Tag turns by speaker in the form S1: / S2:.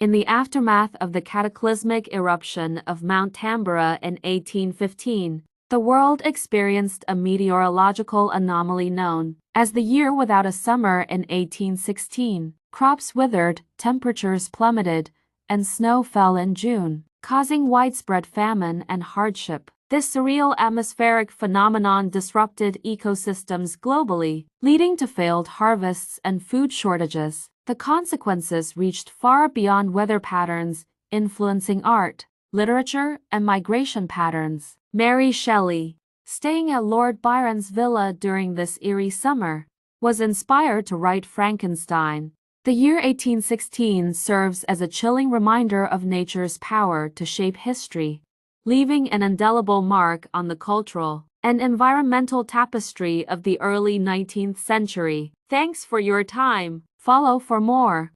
S1: In the aftermath of the cataclysmic eruption of Mount Tambora in 1815, the world experienced a meteorological anomaly known as the year without a summer in 1816. Crops withered, temperatures plummeted, and snow fell in June, causing widespread famine and hardship. This surreal atmospheric phenomenon disrupted ecosystems globally, leading to failed harvests and food shortages. The consequences reached far beyond weather patterns, influencing art, literature, and migration patterns. Mary Shelley, staying at Lord Byron's villa during this eerie summer, was inspired to write Frankenstein. The year 1816 serves as a chilling reminder of nature's power to shape history, leaving an indelible mark on the cultural and environmental tapestry of the early 19th century. Thanks for your time. Follow for more.